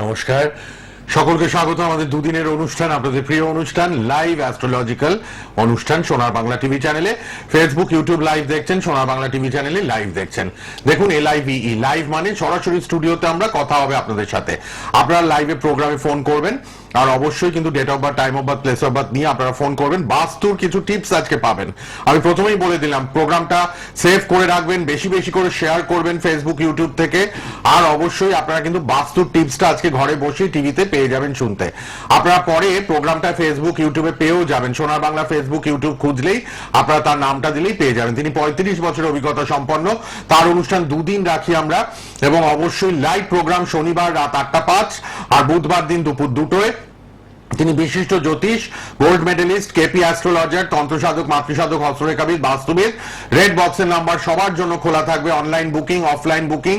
নমস্কার, সকলকে স্বাগত আমাদের দুদিনের অনুষ্ঠান, আপনাদের প্রিয় অনুষ্ঠান লাইভ অ্যাস্ট্রোলজিক্যাল অনুষ্ঠান সোনার বাংলা টিভি চ্যানেলে। ফেসবুক ইউটিউব লাইভ দেখছেন, সোনার বাংলা টিভি চ্যানেলে লাইভ দেখছেন। দেখুন LIVE, লাইভ মানে সরাসরি স্টুডিওতে আমরা কথা হবে আপনাদের সাথে। আপনারা লাইভে প্রোগ্রামে ফোন করবেন, আর অবশ্যই কিন্তু date of birth, time of birth, place of birth নিয়ে আপনারা ফোন করবেন। বাস্তুর কিছু টিপস আজকে পাবেন। আমি প্রথমেই বলে দিলাম, প্রোগ্রামটা সেভ করে রাখবেন, বেশি বেশি করে শেয়ার করবেন ফেসবুক ইউটিউব থেকে। আর অবশ্যই আপনারা কিন্তু বাস্তুর টিপসটা আজকে ঘরে বসেই টিভিতে পেয়ে যাবেন শুনতে। আপনারা পরে প্রোগ্রামটা ফেসবুক ইউটিউবে পেয়েও যাবেন। সোনার বাংলা ফেসবুক ইউটিউব খুঁজলেই আপনারা তার নামটা দিলেই পেয়ে যাবেন। তিনি 35 বছরের অভিজ্ঞতা সম্পন্ন। তার অনুষ্ঠান দুদিন রাখি আমরা, এবং অবশ্যই লাইভ প্রোগ্রাম শনিবার রাত 8টা 5 আর বুধবার দিন দুপুর 2টোয়। তিনি বিশিষ্ট জ্যোতিষ, গোল্ড মেডেলিস্ট, কেপি অ্যাস্ট্রোলজার, তন্ত্রসাধক, মাতৃসাধক, হস্তরেখাবিদ, বাস্তুবিদ। রেড বক্সের নাম্বার সবার জন্য খোলা থাকবে। অনলাইন বুকিং, অফলাইন বুকিং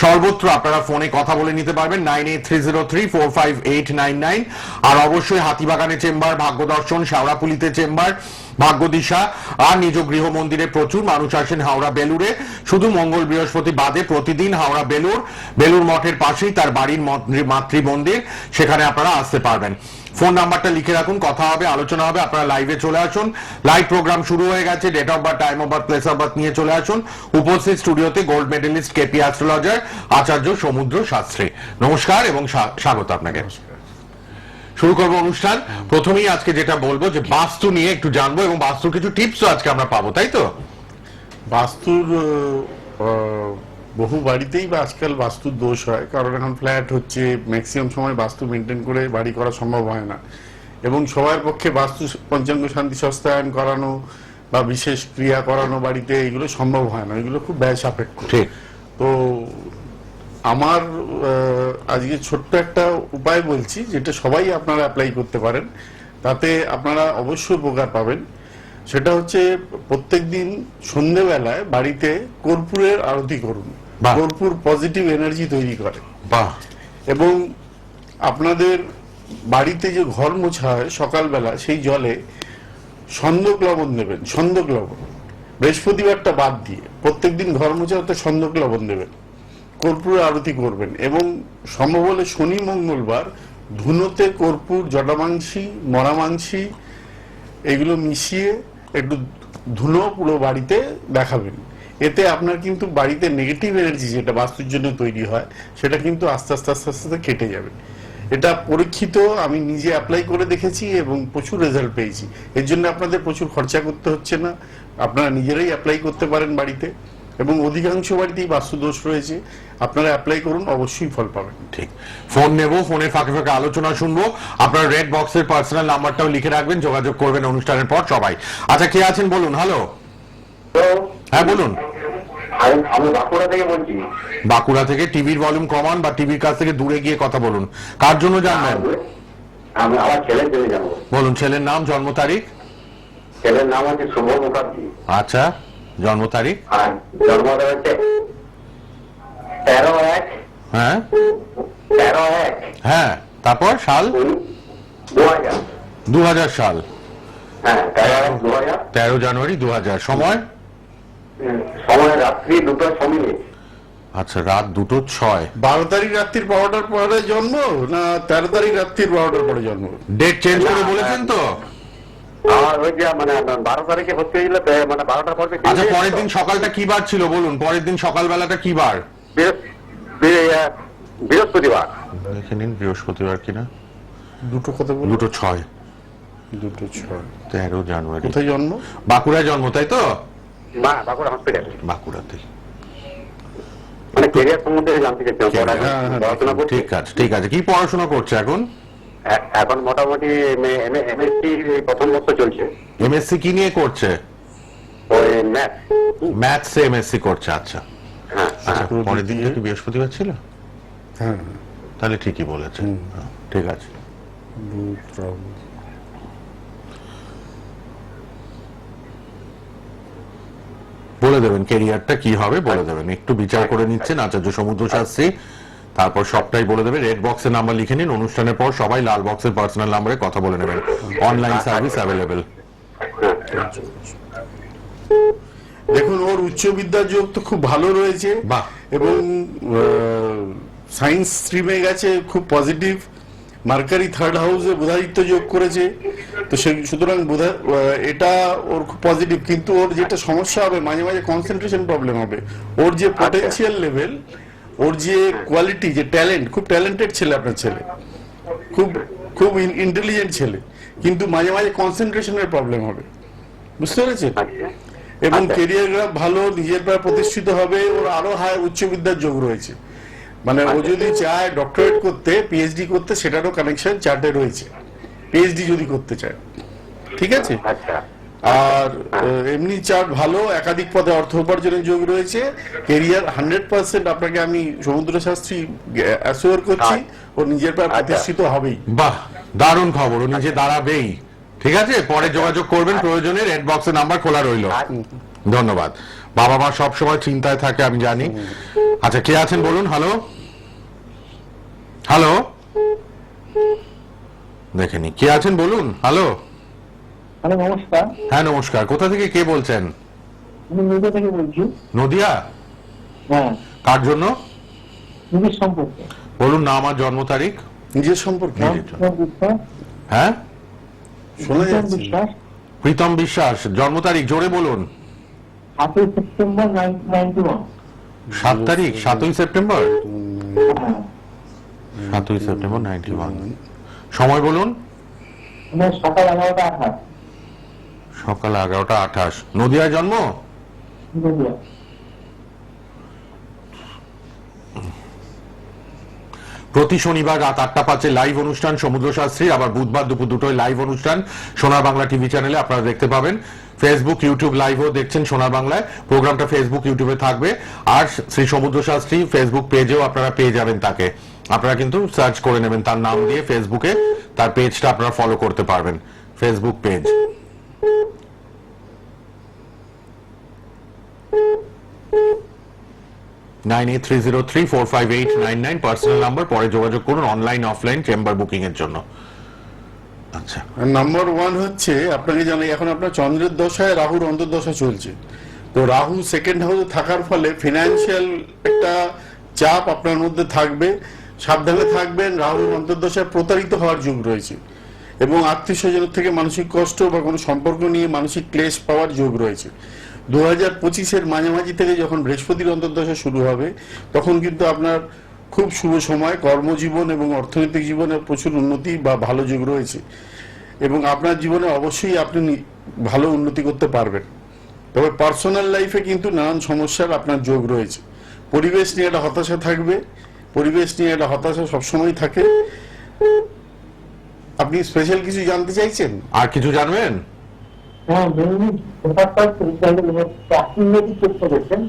সর্বত্র আপনারা ফোনে কথা বলে নিতে পারবেন 9830345899। আর অবশ্যই হাতিবাগানে চেম্বার, ভাগ্যদর্শন, শেওড়াপুলিতে চেম্বার, ভাগ্যদিশা, আর নিজ গৃহ মন্দিরে প্রচুর মানুষ আসেন। হাওড়া বেলুরে শুধু মঙ্গল বৃহস্পতি বাদে প্রতিদিন হাওড়া বেলুর মঠের পাশেই তার বাড়ির মাতৃ মন্দির, সেখানে আপনারা আসতে পারবেন। ফোন নাম্বারটা লিখে রাখুন, কথা হবে, আলোচনা হবে। আপনারা লাইভে চলে আসুন। লাইভ প্রোগ্রাম শুরু হয়ে গেছে। Date of birth, time of birth, place of birth নিয়ে চলে আসুন। উপস্থিত স্টুডিওতে gold medallist, KP astrologer, Acharya Samudra Shastri. নমস্কার এবং স্বাগত আপনাকে। শুরু করবো অনুষ্ঠান। প্রথমেই আজকে যেটা বলবো যে বাস্তু নিয়ে একটু জানবো, এবং বাস্তুর কিছু টিপসও আজকে আমরা পাবো, তাই তো? বাস্তুর বহু বাড়িতেই বা আজকাল বাস্তুর দোষ হয়, কারণ এখন ফ্ল্যাট হচ্ছে, ম্যাক্সিমাম সময় বাস্তু মেনটেন করে বাড়ি করা সম্ভব হয় না, এবং সবার পক্ষে বাস্তু পঞ্চাঙ্গ শান্তি সস্তায়ন করানো বা বিশেষ ক্রিয়া করানো বাড়িতে এগুলো সম্ভব হয় না, এগুলো খুব ব্যয় সাপেক্ষ। তো আমার আজকে ছোট্ট একটা উপায় বলছি, যেটা সবাই আপনারা অ্যাপ্লাই করতে পারেন, তাতে আপনারা অবশ্যই উপকার পাবেন। সেটা হচ্ছে প্রত্যেকদিন সন্ধ্যেবেলায় বাড়িতে কর্পূরের আরতি করুন। কর্পূর পজিটিভ এনার্জি তৈরি করে। এবং আপনাদের বাড়িতে যে ঘর মোছা হয় সকালবেলা, সেই জলে সন্দক লবণ দেবেন। সন্দক লবণ বৃহস্পতিবারটা বাদ দিয়ে প্রত্যেকদিন ঘর মোছা হতে সন্দক লবণ দেবেন, কর্পূর আরতি করবেন। এবং সম্ভব হলে শনি মঙ্গলবার ধুনোতে কর্পূর, জটামাংসী, মরামাংসী এগুলো মিশিয়ে একটু ধুনো পুরো বাড়িতে দেখাবেন। এতে আপনার কিন্তু বাড়িতে নেগেটিভ এনার্জি যেটা বাস্তুর জন্য তৈরি হয়, সেটা কিন্তু আস্তে আস্তে আস্তে আস্তে কেটে যাবে। এটা পরীক্ষিত, আমি নিজে অ্যাপ্লাই করে দেখেছি এবং প্রচুর রেজাল্ট পেয়েছি। এর জন্য আপনাদের প্রচুর খরচা করতে হচ্ছে না, আপনারা নিজেরাই অ্যাপ্লাই করতে পারেন বাড়িতে। এবং অধিকাংশ বাড়িতেই বাস্তু দোষ রয়েছে, আপনারা অ্যাপ্লাই করুন, অবশ্যই ফল পাবেন। ঠিক। ফোন নেব, ফোনের ফাঁকে ফাঁকে আলোচনা শুনবো। আপনার রেড বক্সের পার্সোনাল নাম্বারটাও লিখে রাখবেন, যোগাযোগ করবেন অনুষ্ঠানের পর সবাই। আচ্ছা, কে আছেন বলুন? হ্যালো, হ্যাঁ বলুন। আমি বাঁকুড়া থেকে বলছি। বাঁকুড়া থেকে? টিভির ভলিউম কমান বা টিভির কাছ থেকে দূরে গিয়ে কথা বলুন। কার জন্য জানবেন? আমি আমার ছেলের জন্য জানবো। বলুন, ছেলের নাম, জন্ম তারিখ? ছেলের নাম হচ্ছে শুভ মুখার্জি। আচ্ছা, জন্ম তারিখ? আর জন্ম হচ্ছে 13/1। হ্যাঁ 13/1। হ্যাঁ, তারপর সাল? 2000। 2000 সাল। হ্যাঁ, 13/1/2000। 13 জানুয়ারি 2000। সময়? সময় রাত্রি 2:06। আচ্ছা, রাত 2:06। 12 তারিখ রাত্রির 12টার পরে জন্ম, না 13 তারিখ রাত্রির 12টার পরে জন্ম? ডেট চেঞ্জ করে বলেছেন তো? আমার ওই যে মানে 12 তারিখে ভর্তি হয়েছিল, মানে 12টার পরে। আচ্ছা, পরের দিন সকালটা কি বার ছিল বলুন? পরের দিন সকালবেলাটা কি বার? বৃহস্পতিবার। দেখে নিন বৃহস্পতিবার কিনা। দুটো কথা বলুন। 2:06। 2:06। 13 জানুয়ারি। কোথায় জন্ম? বাঁকুড়ায় জন্ম, তাই তো? না, বাঁকুড়া হসপিটাল। বাঁকুড়াতে। মানে ক্যারিয়ার সম্বন্ধে জানতে চাইছিলাম। পড়াশোনা করছি। ঠিক আছে, ঠিক আছে। কি পড়াশোনা করছে এখন? এখন মোটামুটি MSc প্রথম বর্ষ চলছে। এমএসসি কি নিয়ে করছে? ওই ম্যাথ। ম্যাথসে এমএসসি করছে। আচ্ছা হ্যাঁ। আচ্ছা, পরের দিন কি বৃহস্পতিবার ছিল? হ্যাঁ, তাহলে ঠিকই বলেছে। ঠিক আছে। বলে দেবেন ক্যারিয়ারটা কি হবে, বলে দেবেন। একটু বিচার করে নিচ্ছেন আচার্য সমুদ্র শাস্ত্রী, তারপর সবটাই বলে দেবে। রেড বক্সের নাম্বার লিখে নিন, অনুষ্ঠানের পর সবাই লাল বক্সের পার্সোনাল নাম্বারে কথা বলে নেবেন। Online service available. দেখুন, ওর উচ্চ বিদ্যার যোগ তো খুব ভালো রয়েছে। বাহ। এবং সায়েন্স স্ট্রিমে গেছে, খুব পজিটিভ। মার্কারি থার্ড হাউসে বুধাদিত্য যোগ করেছে, তো সুতরাং এটা ওর খুব পজিটিভ। কিন্তু ওর যেটা সমস্যা হবে, মাঝে মাঝে কনসেন্ট্রেশন প্রবলেম হবে। ওর যে পটেনশিয়াল লেভেল, ওর যে কোয়ালিটি, যে ট্যালেন্ট, খুব ট্যালেন্টেড ছেলে আপনার ছেলে, খুব খুব ইন্টেলিজেন্ট ছেলে, কিন্তু মাঝে মাঝে কনসেন্ট্রেশনের প্রবলেম হবে, বুঝতে পেরেছেন? এবং কেরিয়ার গ্রাফ ভালো, নিজের প্রায় প্রতিষ্ঠিত হবে। ওর আরো হাই উচ্চ বিদ্যার যোগ রয়েছে, মানে ও যদি চায় ডক্টরেট করতে, পিএইচডি করতে, সেটারও কানেকশন চার্টে রয়েছে, পিএইচডি যদি করতে চায়, ঠিক আছে? আর এমনি চার্ট ভালো, একাধিক পদে অর্থ উপার্জনের যোগ রয়েছে। কেরিয়ার 100% আপনাকে আমি সমুদ্র শাস্ত্রী অ্যাসিওর করছি, ও নিজের প্রায় প্রতিষ্ঠিত হবেই। বাহ, দারুণ খবর, ও নিজে দাঁড়াবেই। ঠিক আছে, পরে যোগাযোগ করবেন প্রয়োজনে, রেড বক্সের নাম্বার খোলা রইল। ধন্যবাদ। বাবা মা সব সময় চিন্তায় থাকে, আমি জানি। আচ্ছা, কে আছেন বলুন? হ্যালো হ্যালো, দেখেনি কে আছেন বলুন। হ্যালো, হ্যালো, নমস্কার। হ্যাঁ নমস্কার, কোথা থেকে কে বলছেন? আমি নদিয়া থেকে বলছি। নদিয়া? হ্যাঁ, কার জন্য নিজের সম্পর্কে। বলুন, নাম আর জন্ম তারিখ। নিজের সম্পর্কে হ্যাঁ, শোনা যাচ্ছে। বিশ্বাস, প্রীতম বিশ্বাস, জন্ম তারিখ জোরে বলুন। 7ই সেপ্টেম্বর 1991। 7 তারিখ, 7ই সেপ্টেম্বর। হ্যাঁ, 7ই সেপ্টেম্বর 91। সময় বলুন। আমার সকাল 11টা 28। সকাল 11টা 28। নদিয়ায় জন্ম? নদিয়া। প্রতি শনিবার রাত 8টা 5 লাইভ অনুষ্ঠান সমুদ্র শাস্ত্রী, আবার বুধবার দুপুর 2টোয় লাইভ অনুষ্ঠান সোনার বাংলা টিভি চ্যানেলে আপনারা দেখতে পাবেন। ফেসবুক ইউটিউব লাইভও দেখছেন সোনার বাংলায়। প্রোগ্রামটা ফেসবুক ইউটিউবে থাকবে, আর শ্রী সমুদ্র শাস্ত্রী ফেসবুক পেজেও আপনারা পেয়ে যাবেন তাকে। আপনারা কিন্তু সার্চ করে নেবেন তার নাম দিয়ে ফেসবুকে, তার পেজটা আপনারা ফলো করতে পারবেন, ফেসবুক পেজ। (9830345899) পার্সোনাল নাম্বার, পরে যোগাযোগ করুন অনলাইন অফলাইন চেম্বার বুকিং এর জন্য। আচ্ছা, নাম্বার 1 হচ্ছে, আপনাকে জানাই, এখন আপনার চন্দ্রের দশায় রাহুর অন্তর্দশা চলছে। তো রাহু সেকেন্ড হাউসে থাকার ফলে ফিনান্সিয়াল একটা চাপ আপনার মধ্যে থাকবে, সাবধানে থাকবেন। রাহুর অন্তর্দশায় প্রতারিত হওয়ার যোগ রয়েছে, এবং আত্মীয় স্বজনের থেকে মানসিক কষ্ট বা কোনো সম্পর্ক নিয়ে মানসিক ক্লেশ পাওয়ার যোগ রয়েছে। 2025-এর মাঝামাঝি থেকে যখন বৃহস্পতির অন্তর্দশা শুরু হবে, তখন কিন্তু আপনার খুব শুভ সময়, কর্মজীবন এবং অর্থনৈতিক জীবনে প্রচুর উন্নতি বা ভালো যোগ রয়েছে, এবং আপনার জীবনে অবশ্যই আপনি ভালো উন্নতি করতে পারবেন। তবে পার্সোনাল লাইফে কিন্তু নানান সমস্যার আপনার যোগ রয়েছে। পরিবেশ নিয়ে একটা হতাশা থাকবে, পরিবেশ নিয়ে একটা হতাশা সবসময় থাকে। আপনি স্পেশাল কিছু জানতে চাইছেন? আর কিছু জানবেন? হ্যাঁ, মেনলি ব্যাপারটা চাকরি চেষ্টা করছেন।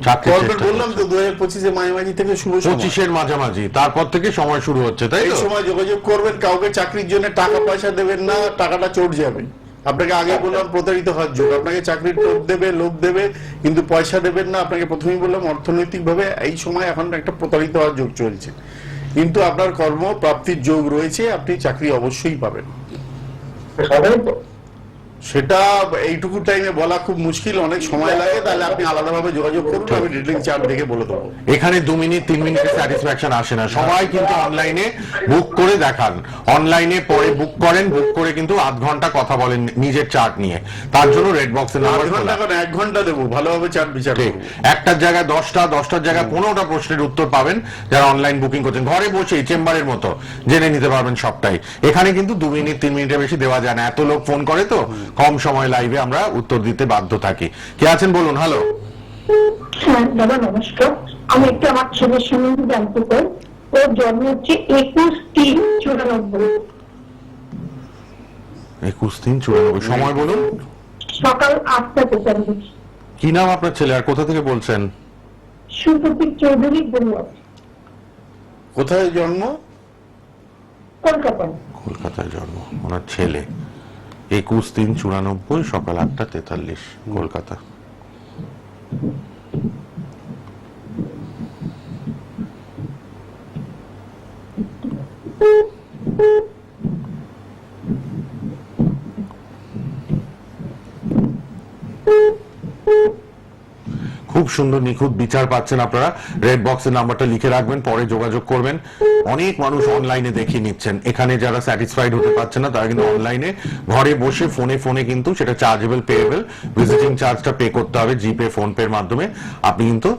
চাকরির চেষ্টা বললাম তো 2025-এর মাঝামাঝি থেকে শুভ সময়। 25-এর মাঝামাঝি, তারপর থেকে সময় শুরু হচ্ছে, তাই এই তো? সময় যোগাযোগ করবেন। কাউকে চাকরির জন্য টাকা পয়সা দেবেন না, টাকাটা চোট যাবে। আপনাকে আগে বললাম প্রতারিত হওয়ার যোগ, আপনাকে চাকরির টোপ দেবে, লোভ দেবে, কিন্তু পয়সা দেবেন না। আপনাকে প্রথমেই বললাম অর্থনৈতিক ভাবে এই সময় এখন একটা প্রতারিত হওয়ার যোগ চলছে, কিন্তু আপনার কর্ম প্রাপ্তির যোগ রয়েছে, আপনি চাকরি অবশ্যই পাবেন। সবাই তো সেটা এইটুকু টাইমে বলা খুব মুশকিল, অনেক সময় লাগে। তাহলে আপনি আলাদাভাবে যোগাযোগ করুন, আমি ডিটেইলিং চার্ট দেখে বলে দেবো। এখানে 2 মিনিট 3 মিনিটের স্যাটিসফ্যাকশন আসে না, সবাই কিন্তু অনলাইনে বুক করে দেখান, অনলাইনে পরে বুক করেন, বুক করে কিন্তু আধ ঘন্টা কথা বলেন নিজের চার্ট নিয়ে। তার জন্য রেড বক্সের নাম্বার 1 ঘন্টা দেবো, ভালোভাবে চার্ট বিচার ঠিক। করবো। একটার জায়গায় 10টা, 10টার জায়গায় 15টা প্রশ্নের উত্তর পাবেন যারা অনলাইন বুকিং করছেন। ঘরে বসেই চেম্বারের মতো জেনে নিতে পারবেন সবটাই। এখানে কিন্তু 2 মিনিট 3 মিনিটের বেশি দেওয়া যায় না, এত লোক ফোন করে তো কম সময় লাইভে আমরা উত্তর দিতে বাধ্য থাকি। কে আছেন বলুন। হ্যালো। হ্যাঁ দাদা, নমস্কার। আমি একটু আমার ছেলের সম্বন্ধে জানতে চাই। ওর জন্ম হচ্ছে 21/3/94। 21/3/94। সময় বলুন। সকাল 8টা 43। কি নাম আপনার ছেলে আর কোথা থেকে বলছেন? সুপ্রতীক চৌধুরী, বলুয়া, কোথায় জন্ম? কলকাতায়। কলকাতায় জন্ম ওনার ছেলে। 21/3/94, সকাল 8টা 43, কলকাতা। খুব সুন্দর নিখুঁত বিচার পাচ্ছেন আপনারা। রেড বক্সের নাম্বারটা লিখে রাখবেন, পরে যোগাযোগ করবেন। অনেক মানুষ অনলাইনে দেখিয়ে নিচ্ছেন, এখানে যারা স্যাটিসফাইড হতে পারছে না তারা কিন্তু অনলাইনে ঘরে বসে ফোনে কিন্তু সেটা চার্জেবল পেয়েবল, ভিজিটিং চার্জটা পে করতে হবে জিপে ফোন পের মাধ্যমে। আপনি কিন্তু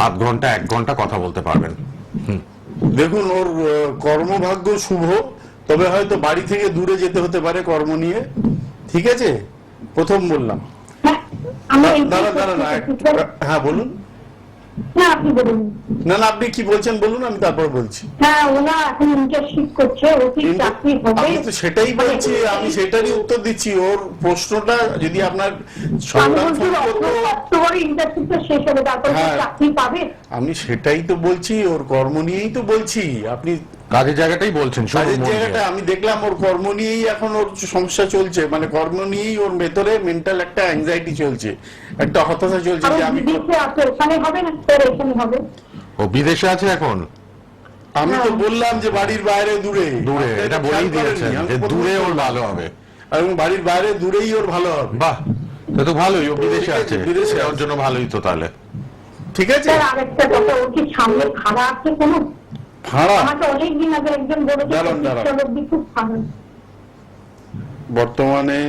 আধ ঘন্টা 1 ঘন্টা কথা বলতে পারবেন। দেখুন, ওর কর্মভাগ্য শুভ, তবে হয়তো বাড়ি থেকে দূরে যেতে হতে পারে কর্ম নিয়ে, ঠিক আছে? প্রথম বললাম। হ্যাঁ, আমি দাঁড়া হ্যাঁ বলুন। না, আপনি বলুন। না, আপনি কি বলছেন বলুন, আমি তারপর বলছি। হ্যাঁ, ওরা এখন ইন্টার্নশিপ করছে, ও কি চাকরি হবে? আমি তো সেটাই বলছি, আমি সেটারই উত্তর দিচ্ছি। ওর প্রশ্নটা যদি আপনার অক্টোবরে ইন্টার্নশিপটা শেষ হবে, তারপর চাকরি পাবে। আমি সেটাই তো বলছি, ওর কর্ম নিয়েই তো বলছি। আপনি কাজের জায়গাটাই বলছেন, কাজের জায়গাটা আমি দেখলাম ওর কর্ম নিয়েই এখন ওর সমস্যা চলছে, মানে কর্ম নিয়েই ওর ভেতরে মেন্টাল একটা অ্যাংজাইটি চলছে, একটা হতাশা চলছে যে আমি ওখানে হবে না, তোর এখানে হবে। ও বিদেশে আছে এখন? আমি তো বললাম যে বাড়ির বাইরে দূরে এটা বলেই দিয়েছেন যে দূরে ওর ভালো হবে, এবং বাড়ির বাইরে দূরেই ওর ভালো হবে। বাহ, তা তো ভালোই, ও বিদেশে আছে, বিদেশে ওর জন্য ভালোই তো তাহলে। ঠিক আছে। আরেকটা কথা, ওর কি সামনে ভাড়া আছে কোনো? ভাড়া আমাকে অনেকদিন আগে একজন বলেছে খুব ভালো। বর্তমানে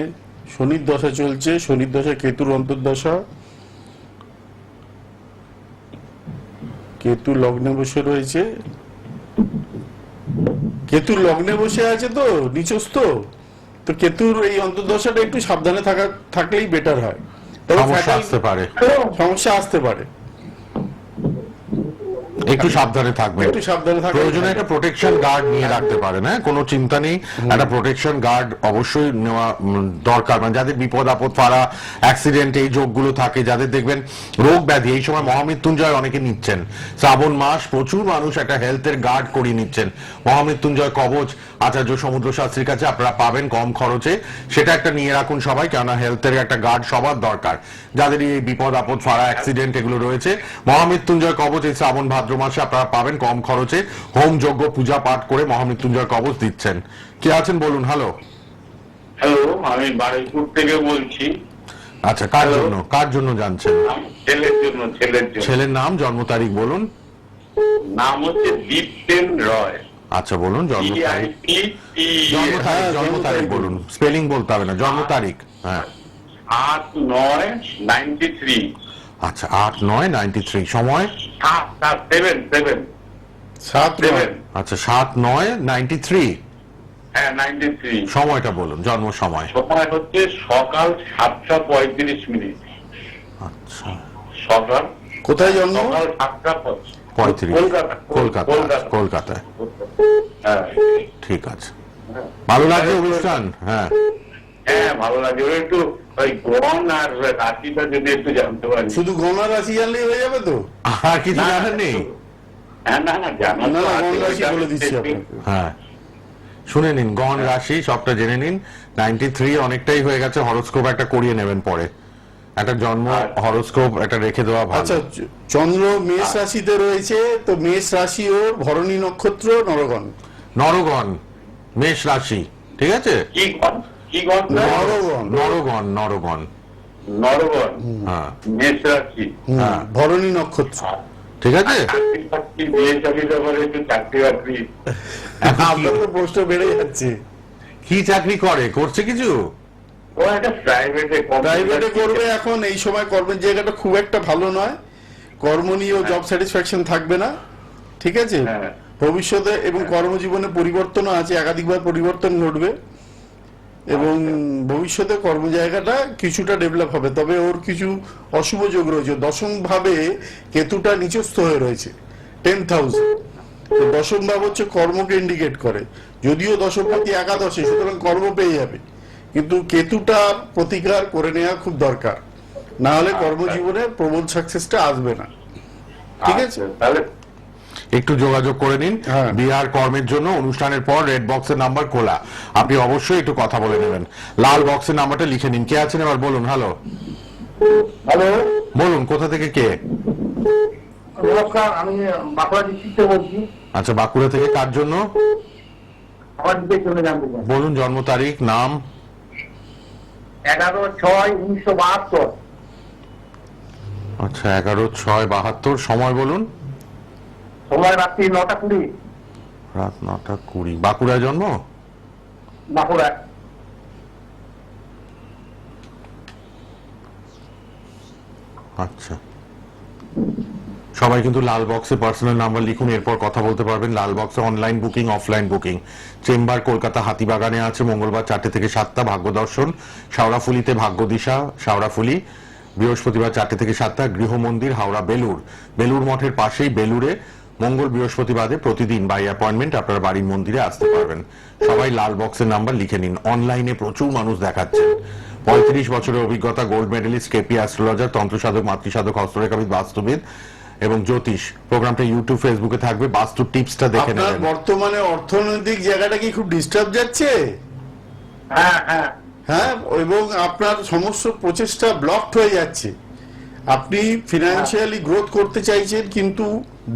শনির দশা চলছে, শনির দশা কেতুর অন্তর্দশা, কেতু লগ্নে বসে রয়েছে, কেতু লগ্নে বসে আছে তো নিচস্থ, তো কেতুর এই অন্তর্দশাটা একটু সাবধানে থাকলেই বেটার হয়। সমস্যা আসতে পারে, সমস্যা আসতে পারে, একটু সাবধানে থাকবেন, একটু সাবধানে থাকবেন। প্রয়োজনে একটা প্রোটেকশন গার্ড নিয়ে রাখতে পারেন। হ্যাঁ, কোনো চিন্তা নেই, একটা প্রোটেকশন গার্ড অবশ্যই নেওয়া দরকার। মানে যাদের বিপদ আপদ ফাড়া অ্যাক্সিডেন্ট এই যোগগুলো থাকে, যাদের দেখবেন রোগ ব্যাধি, এই সময় মহামৃত্যুঞ্জয় অনেকে নিচ্ছেন, শ্রাবণ মাস প্রচুর মানুষ একটা হেলথের গার্ড করিয়ে নিচ্ছেন। মহামৃত্যুঞ্জয় কবচ আচার্য সমুদ্র শাস্ত্রীর কাছে আপনারা পাবেন কম খরচে, সেটা একটা নিয়ে রাখুন সবাই, কেননা হেলথের একটা গার্ড সবার দরকার। যাদের এই বিপদ আপদ ফাড়া অ্যাক্সিডেন্ট এগুলো রয়েছে, মহামৃত্যুঞ্জয় কবচ এই শ্রাবণ ভাদ্র মাসে আপনারা পাবেন কম খরচে। হোম যজ্ঞ পূজা পাঠ করে মহামৃত্যুঞ্জয় কবচ দিচ্ছেন। কে আছেন বলুন। হ্যালো, আমি বারুইপুর থেকে বলছি। আচ্ছা, কার জন্য জানছেন? ছেলের জন্য। ছেলের নাম, জন্ম তারিখ বলুন। নাম হচ্ছে দীপসেন রয়। আচ্ছা বলুন, জন্ম তারিখ বলুন, স্পেলিং বলতে হবে না, জন্ম তারিখ। হ্যাঁ, 8/9/93। আচ্ছা, 8/9/93। সময়? 7/9। আচ্ছা, 7/9/93। হ্যাঁ, 93। সময়টা বলুন, জন্ম সময়। সময় হচ্ছে সকাল 7:35। আচ্ছা, সকাল কোথায় জন্ম? সকাল 7:35। কলকাতায়। হ্যাঁ, ঠিক আছে, ভালো লাগছে অনুষ্ঠান। হ্যাঁ হ্যাঁ, ভালো লাগে। ওই একটু ওই গণ আর রাশিটা যদি একটু জানতে পারি। শুধু গণনা রাশি জানলেই হয়ে যাবে তো? আর কিছু জানেন নেই? হ্যাঁ, না জানা না, তো আছে, গণ রাশি ওইটা বলে দিচ্ছি আমি আপনাকে। হ্যাঁ, শুনে নিন, গণ রাশি সবটা জেনে নিন। 93 অনেকটাই হয়ে গেছে, হরোস্কোপ একটা করিয়ে নেবেন পরে, একটা জন্ম হরোস্কোপ একটা রেখে দেওয়া ভালো। আচ্ছা, চন্দ্র মেষ রাশিতে রয়েছে, তো মেষ রাশি ওর, ভরণী নক্ষত্র, নরগণ। মেষ রাশি, ঠিক আছে। কি গণ? নরগণ। হ্যাঁ, মেষ রাশি। হ্যাঁ, ভরণী নক্ষত্র, ঠিক আছে। চাকরি বিয়ে চাকরি ব্যাপারে একটু চাকরি বাকরি। আপনার তো প্রশ্ন বেড়ে যাচ্ছে। কি চাকরি করছে কিছু? ও একটা প্রাইভেটে করবে এখন, এই সময় কর্মের জায়গাটা খুব একটা ভালো নয়, কর্ম নিয়েও জব স্যাটিসফ্যাকশন থাকবে না, ঠিক আছে। হ্যাঁ। ভবিষ্যতে এবং কর্মজীবনে পরিবর্তনও আছে, একাধিকবার পরিবর্তন ঘটবে, এবং ভবিষ্যতে কর্ম জায়গাটা কিছুটা ডেভেলপ হবে। তবে ওর কিছু অশুভ যোগ রয়েছে, দশম ভাবে কেতুটা নিচস্থ হয়ে রয়েছে 10th হাউসে। তো দশম ভাব হচ্ছে কর্মকে ইন্ডিকেট করে, যদিও দশমপতি একাদশে, সুতরাং কর্ম পেয়ে যাবে, কিন্তু কেতুটার প্রতিকার করে নেওয়া খুব দরকার, না হলে কর্মজীবনে প্রবল সাকসেসটা আসবে না, ঠিক আছে। তাহলে একটু যোগাযোগ করে নিন। হ্যাঁ। বিহার কর্মের জন্য অনুষ্ঠানের পর রেড বক্সের নাম্বার খোলা, আপনি অবশ্যই একটু কথা বলে নেবেন। লাল বক্সের নাম্বারটা লিখে নিন। কে আছেন এবার বলুন। হ্যালো, বলুন, কোথা থেকে কে? নমস্কার, আমি বাঁকুড়া ডিস্ট্রিক্ট থেকে বলছি। আচ্ছা, বাঁকুড়া থেকে, কার জন্য? আমার দিকে চলে জানতে চাই। বলুন, জন্ম তারিখ, নাম। 11/6/1972। আচ্ছা 11/6/72, সময় বলুন। সময় রাত্রি 9টা 20, রাত 9:20। বাঁকুড়ায় জন্ম? বাঁকুড়া। আচ্ছা, সবাই কিন্তু লাল বক্সে পার্সোনাল নাম্বার লিখুন, এরপর কথা বলতে পারবেন। লাল বক্সে online booking, offline booking. Chamber Kolkata হাতিবাগানে আছে মঙ্গলবার 4টে থেকে 7টা, ভাগ্য দর্শন শাওড়াফুলিতে, ভাগ্য দিশা শাওড়াফুলি বৃহস্পতিবার 4টে থেকে 7টা, গৃহ মন্দির হাওড়া বেলুর, বেলুর মঠের পাশেই বেলুরে মঙ্গল বৃহস্পতিবারে প্রতিদিন বাই অ্যাপয়েন্টমেন্ট আপনার বাড়ির মন্দিরে আসতে পারবেন। সবাই লাল বক্সের নাম্বার লিখে নিন। অনলাইনে প্রচুর মানুষ দেখাচ্ছেন। 35 বছরের অভিজ্ঞতা, গোল্ড মেডেলিস্ট, কেপি অ্যাস্ট্রোলজার, তন্ত্রসাধক, মাতৃসাধক, হস্তরেখাবিদ, বাস্তুবিদ এবং জ্যোতিষ। প্রোগ্রামটা ইউটিউব ফেসবুকে থাকবে। বাস্তু টিপসটা দেখে আপনার নেবেন। বর্তমানে অর্থনৈতিক জায়গাটা কি খুব ডিস্টার্ব যাচ্ছে? হ্যাঁ হ্যাঁ হ্যাঁ, এবং আপনার সমস্ত প্রচেষ্টা ব্লকড হয়ে যাচ্ছে। আপনি ফিনান্সিয়ালি গ্রোথ করতে চাইছেন কিন্তু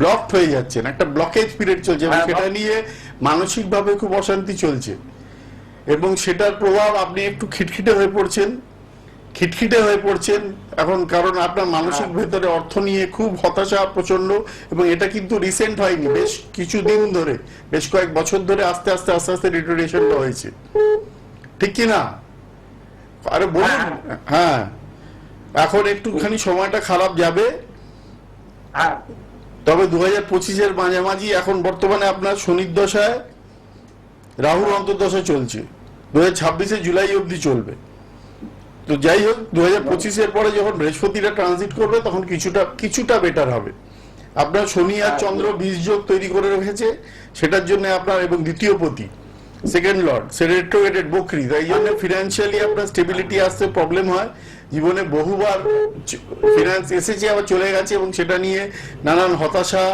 ব্লকড হয়ে যাচ্ছেন, একটা ব্লকেজ পিরিয়ড চলছে এবং হ্যাঁ, সেটা নিয়ে মানসিকভাবে খুব অশান্তি চলছে এবং সেটার প্রভাব আপনি একটু খিটখিটে হয়ে পড়ছেন এখন, কারণ আপনার মানসিক ভেতরে অর্থ নিয়ে খুব হতাশা প্রচন্ড। এবং এটা কিন্তু রিসেন্ট হয়নি, বেশ কিছুদিন ধরে, বেশ কয়েক বছর ধরে আস্তে আস্তে ডিটোরিয়েশনটা হয়েছে, ঠিক কি না? আরে বলুন। হ্যাঁ, এখন একটুখানি সময়টা খারাপ যাবে, হ্যাঁ তবে 2025-এর মাঝামাঝি এখন বর্তমানে আপনার শনির দশায়, রাহুর অন্তর্দশা চলছে, 2026-এ জুলাই অবধি চলবে। তো যাই হোক, 2025-এর পরে যখন বৃহস্পতিটা ট্রানজিট করবে তখন কিছুটা বেটার হবে। আপনার শনি আর চন্দ্র 20 যোগ তৈরি করে রেখেছে, সেটার জন্য আপনার, এবং দ্বিতীয় পতি সেকেন্ড লর্ড সে রেট্রোগেটেড বকরি, তাই জন্য ফিনান্সিয়ালি আপনার স্টেবিলিটি আসতে প্রবলেম হয়। জীবনে বহুবার ফিনান্স এসেছে আবার চলে গেছে এবং সেটা নিয়ে নানান হতাশা,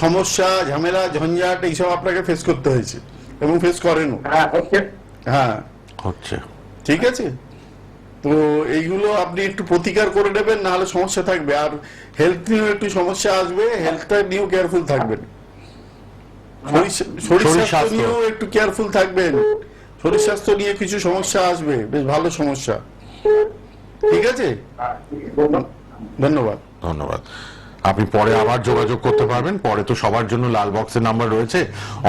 সমস্যা, ঝামেলা, ঝঞ্ঝাট এইসব আপনাকে ফেস করতে হয়েছে এবং ফেস করেনও। হ্যাঁ হচ্ছে। হ্যাঁ, হচ্ছে। ঠিক আছে। তো এইগুলো আপনি একটু প্রতিকার করে নেবেন, না হলে সমস্যা থাকবে। আর হেলথ নিয়েও একটু সমস্যা আসবে, হেলথটা নিয়েও কেয়ারফুল থাকবেন। শরীর স্বাস্থ্য নিয়েও একটু কেয়ারফুল থাকবেন। শরীর স্বাস্থ্য নিয়ে কিছু সমস্যা আসবে, বেশ ভালো সমস্যা, ঠিক আছে। ধন্যবাদ। ধন্যবাদ। আপনি পরে আবার যোগাযোগ করতে পারবেন। পরে তো সবার জন্য লাল বক্সের নাম্বার রয়েছে,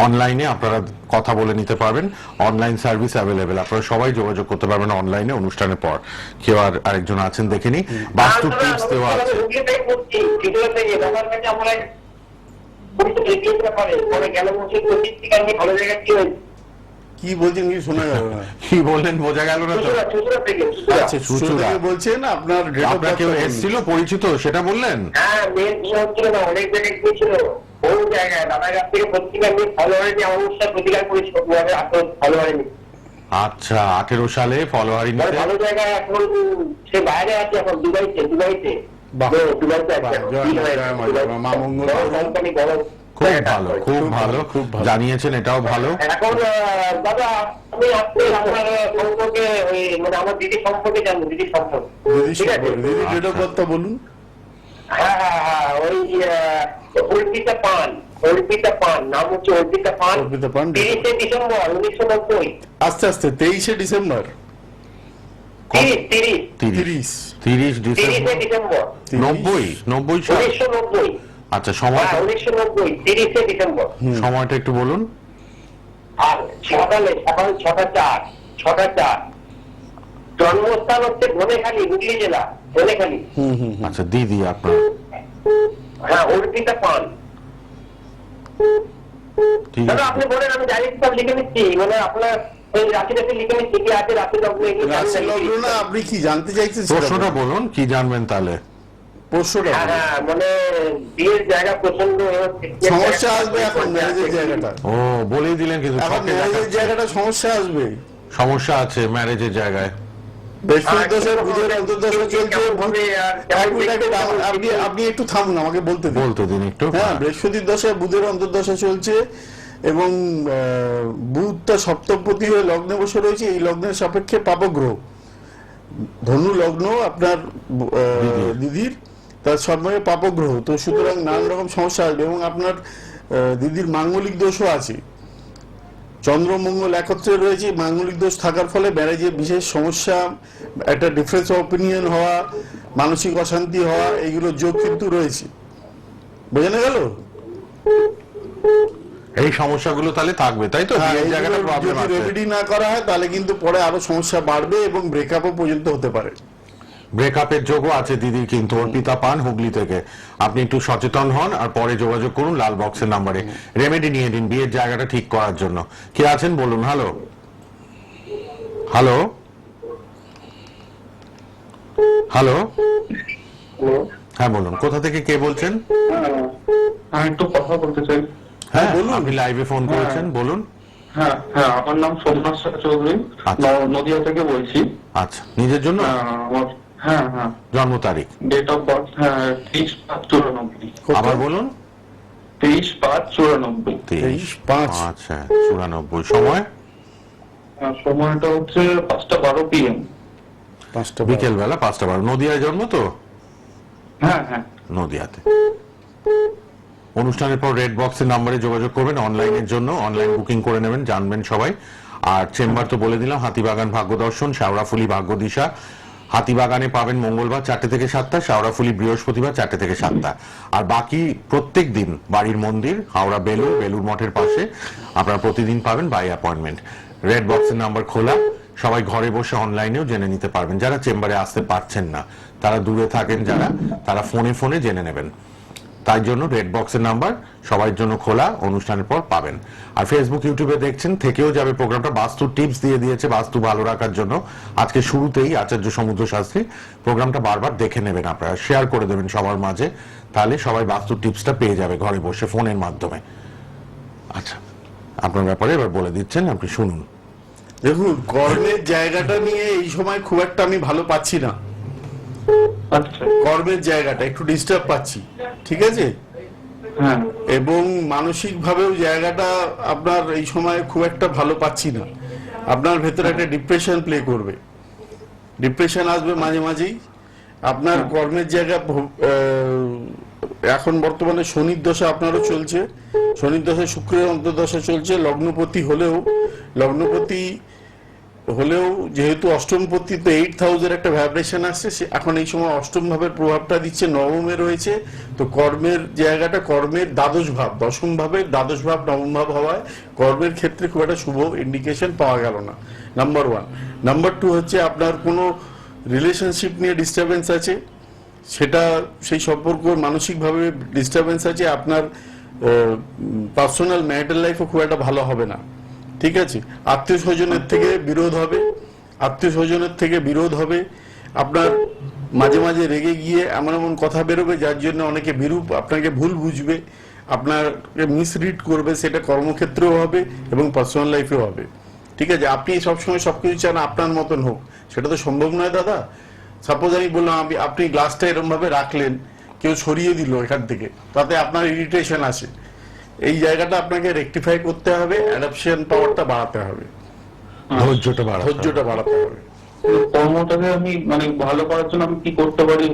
অনলাইনে আপনারা কথা বলে নিতে পারবেন। অনলাইন সার্ভিস অ্যাভেলেবেল, আপনারা সবাই যোগাযোগ করতে পারবেন অনলাইনে অনুষ্ঠানের পর। কেউ আর আরেকজন আছেন দেখে নি। বাস্তু টিপস দেওয়া আছে। কি বলছেন কি শোনা গেল না? কি বললেন বোঝা গেল না তো। আচ্ছা, চুচুড়া থেকে বলছেন আপনার date of আপনার birth কেউ টা বলুন। এসেছিল পরিচিত, সেটা বললেন? হ্যাঁ মেন বিয়ে হচ্ছিল না, অনেক জায়গায় গিয়েছিল, বহু জায়গায় দাদার কাছ থেকে পত্রিকা নিয়ে ফলোয়ারে যে অবস্থা প্রতিকার করেছিল 2018 ফলোয়ারে নিয়ে। আচ্ছা, 18 সালে ফলোয়ারি মানে নিতে। ভালো জায়গায় এখন সে বাইরে আছে, এখন দুবাইতে বাহ, দুবাইতে আছে বাহ, এখন। জয় মা, জয় মা, জয় মা, মা মঙ্গল বড় করুন। কোম্পানি, বড় খুব জায়গাটা ভালো, আছে। খুব ভালো, খুব ভালো। জানিয়েছেন, এটাও ভালো। এখন দাদা আমি আপনার সম্পর্কে ওই মানে আমার দিদি সম্পর্কে জানবো, দিদি সম্পর্কে, দিদি ঠিক আছে? দিদি ডেট অফ বার্থ বলুন। হ্যাঁ হ্যাঁ হ্যাঁ, ওই অর্পিতা পান, নাম হচ্ছে অর্পিতা পান। অর্পিতা পান। 30শে ডিসেম্বর 1990। আস্তে 23শে ডিসেম্বর। 30 30 30 ডিসেম্বর ডিসেম্বর 90 সাল। 1990। আচ্ছা, সময় হ্যাঁ 1990 30শে ডিসেম্বর। সময়টা একটু বলুন। আর সকাল 6টা 4। জন্মস্থান হচ্ছে ধনেখালি, হুগলি জেলা ধনেখালি। আচ্ছা, দিদি আপনার। হ্যাঁ অর্পিতা পান। ঠিক দাদা আছে। আপনি বলেন, আমি ডাইরেক্ট সব লিখে নিচ্ছি, মানে আপনার ওই রাশি লিখে নিচ্ছি কি আছে, রাশি লগ্ন এগুলো রাশি জানেন নাকি? লগ্ন না, আপনি কি জানতে চাইছেন সেটা প্রশ্নটা বলুন। বলুন, কি জানবেন তাহলে? প্রশ্নটা হ্যাঁ বলুন। হ্যাঁ, মানে বিয়ের জায়গা প্রচন্ড সমস্যা আসবে এখন ম্যারেজের জায়গাটা, ও বলেই দিলেন কিন্তু এখন ছকে ম্যারেজের দেখাচ্ছে। জায়গাটা সমস্যা আসবে। সমস্যা আছে ম্যারেজের জায়গায়। বৃহস্পতি দশার বুধের অন্তর্দশা চলছে। এক মিনিট, আপনি একটু থামুন, আমাকে বলতে দিন। বলতে দিন একটু। হ্যাঁ, বৃহস্পতির দশায় বুধের অন্তর্দশা চলছে এবং বুধটা সপ্তমপতি হয়ে লগ্নে বসে রয়েছে। এই লগ্নের সাপেক্ষে পাপগ্রহ ধনু লগ্ন আপনার দিদির, তার সর্বময় পাপগ্রহ, তো সুতরাং নানান রকম সমস্যা আসবে এবং আপনার দিদির মাঙ্গলিক দোষও আছে। চন্দ্রমঙ্গল একত্রে রয়েছে, মাঙ্গলিক দোষ থাকার ফলে ম্যারেজে বিশেষ সমস্যা, একটা ডিফারেন্স অফ অপিনিয়ন হওয়া, মানসিক অশান্তি হওয়া, এইগুলো যোগ কিন্তু রয়েছে। বোঝানো গেল? এই সমস্যাগুলো তাহলে থাকবে, তাই তো? বিয়ের জায়গাটা প্রবলেম যদি আছে। রেমেডি না করা হয় তাহলে কিন্তু পরে আরো সমস্যা বাড়বে এবং ব্রেকআপও পর্যন্ত হতে পারে। ব্রেকআপের যোগও আছে দিদির, কিন্তু অর্পিতা পান হুগলি থেকে। আপনি একটু সচেতন হন আর পরে যোগাযোগ করুন লাল বক্সের নাম্বারে, রেমেডি নিয়ে দিন বিয়ের জায়গাটা ঠিক করার জন্য। কে আছেন বলুন? হ্যালো, হ্যালো, হ্যালো, হ্যাঁ বলুন, কোথা থেকে কে বলছেন? আমি একটু কথা বলতে চাই। হ্যাঁ বলুন। আপনি লাইভে ফোন করেছেন, বলুন। হ্যাঁ হ্যাঁ, আমার নাম সোমনাথ চৌধুরী, আচ্ছা। নদিয়া থেকে বলছি। আচ্ছা, নিজের জন্য? আমার হ্যাঁ হ্যাঁ, জন্ম তারিখ? Date of birth 23/5/94। আবার বলুন। 23/5/94। 23/5। আচ্ছা, 94। সময়? সময়টা হচ্ছে 5:12 PM। 5টা বিকেল বেলা 5টা। নদিয়ায় জন্ম তো? হ্যাঁ হ্যাঁ, নদিয়াতে। অনুষ্ঠানের পর রেড বক্সের নাম্বারে যোগাযোগ করবেন অনলাইনের জন্য, অনলাইন বুকিং করে নেবেন, জানবেন সবাই। আর চেম্বার তো বলে দিলাম, হাতিবাগান ভাগ্য দর্শন, শাওরাফুলি ভাগ্য দিশা। হাতিবাগানে পাবেন মঙ্গলবার 4টে থেকে 7টা, শাওরাফুলি বৃহস্পতিবার 4টে থেকে 7টা। আর বাকি প্রত্যেক দিন বাড়ির মন্দির হাওড়া বেলুর মঠের পাশে আপনারা প্রতিদিন পাবেন বাই অ্যাপয়েন্টমেন্ট। রেড বক্সের নাম্বার খোলা, সবাই ঘরে বসে অনলাইনেও জেনে নিতে পারবেন। যারা চেম্বারে আসতে পারছেন না, তারা দূরে থাকেন যারা, তারা ফোনে জেনে নেবেন। তাই জন্য রেড বক্সের নাম্বার সবার জন্য খোলা, অনুষ্ঠানের পর পাবেন। আর ফেসবুক ইউটিউবে দেখছেন, থেকেও যাবে প্রোগ্রামটা। বাস্তু টিপস দিয়ে দিয়েছে বাস্তু ভালো রাখার জন্য। আজকে শুরুতেই আচার্য সমুদ্র শাস্ত্রী প্রোগ্রামটা বারবার দেখে নেবেন, আপনারা শেয়ার করে দেবেন সবার মাঝে, তাহলে সবাই বাস্তু টিপসটা পেয়ে যাবে ঘরে বসে ফোনের মাধ্যমে। আচ্ছা, আপনার ব্যাপারে এবার বলে দিচ্ছেন, আপনি শুনুন। দেখুন, কর্মের জায়গাটা নিয়ে এই সময় খুব একটা আমি ভালো পাচ্ছি না। আচ্ছা। কর্মের জায়গাটা একটু ডিস্টার্ব পাচ্ছি, ঠিক আছে? হ্যাঁ এবং মানসিক ভাবেও জায়গাটা আপনার এই সময় খুব একটা ভালো পাচ্ছি না। আপনার ভেতরে একটা ডিপ্রেশন প্লে করবে, ডিপ্রেশন আসবে মাঝে মাঝেই। আপনার কর্মের জায়গা এখন বর্তমানে শনির দশা আপনারও চলছে, শনির দশা শুক্রের অন্তর্দশা চলছে। লগ্নপতি হলেও যেহেতু অষ্টমপতিতে 8000 একটা ভাইব্রেশন আসছে, সে এখন এই সময় অষ্টম ভাবের প্রভাবটা দিচ্ছে, নবমে রয়েছে। তো কর্মের জায়গাটা, কর্মের দ্বাদশ ভাব, দশম ভাবের দ্বাদশ ভাব নবম ভাব হওয়ায় কর্মের ক্ষেত্রে খুব একটা শুভ ইন্ডিকেশন পাওয়া গেল না, নাম্বার 1। নাম্বার 2 হচ্ছে আপনার কোনো রিলেশনশিপ নিয়ে ডিস্টারবেন্স আছে, সেটা সেই সম্পর্ক মানসিকভাবে ডিস্টারবেন্স আছে। আপনার পার্সোনাল ম্যারিটাল লাইফও খুব একটা ভালো হবে না, ঠিক আছে? আত্মীয় স্বজনের থেকে বিরোধ হবে। আপনার মাঝে মাঝে রেগে গিয়ে এমন কথা বেরোবে যার জন্য অনেকে বিরূপ আপনাকে ভুল বুঝবে, আপনাকে মিসরিড করবে। সেটা কর্মক্ষেত্রেও হবে এবং পার্সোনাল লাইফেও হবে, ঠিক আছে? আপনি সবসময় সবকিছু চান আপনার মতন হোক, সেটা তো সম্ভব নয় দাদা। সাপোজ আমি বললাম আপনি গ্লাসটা এরকম ভাবে রাখলেন, কেউ সরিয়ে দিল এখান থেকে, তাতে আপনার ইরিটেশন আসে। এই জায়গাটা আপনাকে রেকটিফাই করতে হবে, অ্যাডাপশন পাওয়ারটা বাড়াতে হবে, ধৈর্যটা বাড়াতে হবে। কর্মটাকে আমি মানে ভালো করার জন্য আমি কি করতে পারি?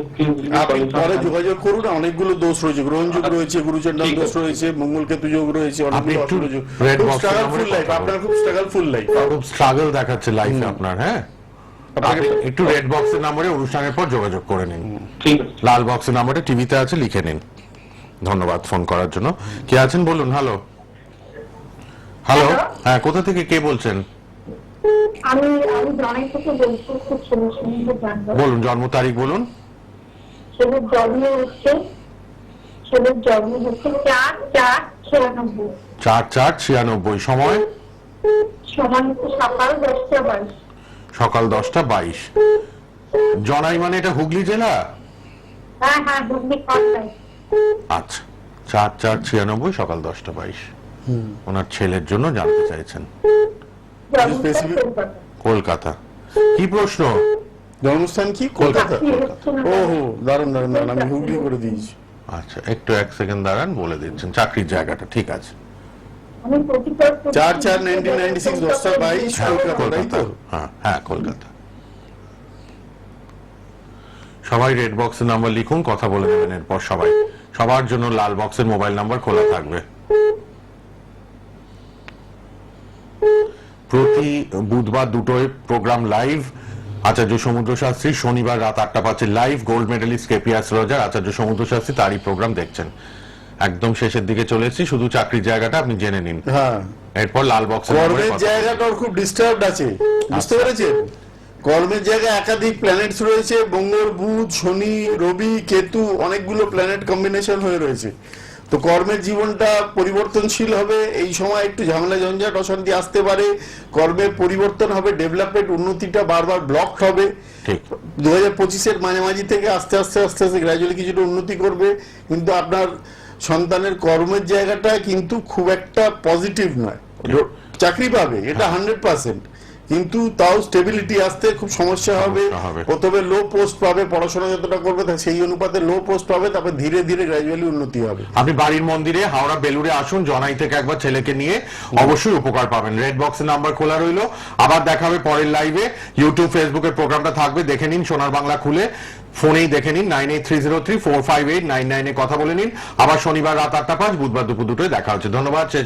আপনি পরে যোগাযোগ করুন, অনেকগুলো দোষ রয়েছে, গ্রহণযোগ রয়েছে, গুরুচণ্ডাল দোষ রয়েছে, মঙ্গলকেতু যোগ রয়েছে, আপনি অনেকগুলো একটু অশুভ যোগ। red খুব box এর স্ট্রাগলফুল নাম্বারে লাইফ, কথা আপনার খুব স্ট্রাগলফুল লাইফ। খুব স্ট্রাগল দেখাচ্ছে লাইফে আপনার। হ্যাঁ, আপনি একটু রেড বক্সের নাম্বারে অনুষ্ঠানের পর যোগাযোগ করে নিন। ঠিক আছে। লাল বক্সের নাম্বারটা টিভিতে আছে, লিখে নিন। ধন্যবাদ ফোন করার জন্য। কে আছেন বলুন? হ্যালো, হ্যালো, হ্যাঁ, কোথা থেকে কে বলছেন? আমি জনাই থেকে বলছি, খুব ছেলের সম্বন্ধে জানবো। বলুন, জন্ম তারিখ বলুন। ছেলের জন্ম হচ্ছে 4/4/96। 4/4/96। সময়? সমান সকাল 10:22। সকাল 10:22। জনাই মানে এটা হুগলি জেলা? হ্যাঁ হ্যাঁ, হুগলি কলকাতায়। আচ্ছা, 4/4/96 সকাল 10:22। ওনার ছেলের জন্য জানতে চাইছেন। জন্মস্থান Specific- কলকাতা। কলকাতা। কি প্রশ্ন? জন্মস্থান কি? কলকাতা। চাকরি হচ্ছে না। ওহো, দারুণ দারুণ দারুণ, আমি হুগলি করে দিয়েছি। আচ্ছা, একটু 1 সেকেন্ড দাঁড়ান, বলে দিচ্ছেন চাকরির জায়গাটা। ঠিক আছে। আমি প্রতিকার করছি। 4/4/1996 10:22 হ্যাঁ, কলকাতা, তাই কলকাতা। তো? হ্যাঁ, কলকাতা। সবাই রেড বক্সের নাম্বার লিখুন, কথা বলে নেবেন এরপর সবাই। সবার জন্য লাল বক্সের মোবাইল নাম্বার খোলা থাকবে। প্রতি বুধবার দুটোয় প্রোগ্রাম লাইভ আচার্য সমুদ্র শাস্ত্রী, শনিবার রাত 8:05 live gold medallist KP astrologer Acharya Samudra Shastri, তারই প্রোগ্রাম দেখছেন। একদম শেষের দিকে চলে এসেছি, শুধু চাকরির জায়গাটা আপনি জেনে নিন, হ্যাঁ এরপর লাল বক্সে কর্মের জায়গাটা ওর খুব ডিস্টার্বড আছে, বুঝতে পেরেছেন? কর্মের জায়গায় একাধিক প্ল্যানেটস রয়েছে, মঙ্গল, বুধ, শনি, রবি, কেতু, অনেকগুলো প্ল্যানেট কম্বিনেশন হয়ে রয়েছে। তো কর্মের জীবনটা পরিবর্তনশীল হবে, এই সময় একটু ঝামেলা ঝঞ্ঝাট অশান্তি আসতে পারে, কর্মের পরিবর্তন হবে, ডেভেলপমেন্ট উন্নতিটা বারবার ব্লক হবে। ঠিক 2025-এর মাঝামাঝি থেকে আস্তে আস্তে আস্তে আস্তে গ্র্যাজুয়ালি কিছুটা উন্নতি করবে, কিন্তু আপনার সন্তানের কর্মের জায়গাটা কিন্তু খুব একটা পজিটিভ নয়। চাকরি পাবে এটা 100%, কিন্তু তাও স্টেবিলিটি আসতে খুব সমস্যা হবে। প্রথমে লো পোস্ট পাবে, পড়াশোনা যতটা করবে সেই অনুপাতে লো পোস্ট পাবে, তারপরে ধীরে ধীরে গ্র্যাজুয়ালি উন্নতি হবে। আপনি বাড়ির মন্দিরে হাওড়া বেলুড়ে আসুন, জনাই থেকে একবার ছেলেকে নিয়ে অবশ্যই উপকার পাবেন। রেড বক্সের নাম্বার খোলা রইলো, আবার দেখা হবে পরের লাইভে। ইউটিউব ফেসবুকের প্রোগ্রামটা থাকবে, দেখে নিন। সোনার বাংলা খুলে ফোনেই দেখে নিন, 9830345899 এ কথা বলে নিন। আবার শনিবার রাত 8:05, বুধবার দুপুর 2টোয় দেখা হচ্ছে। ধন্যবাদ। শেষ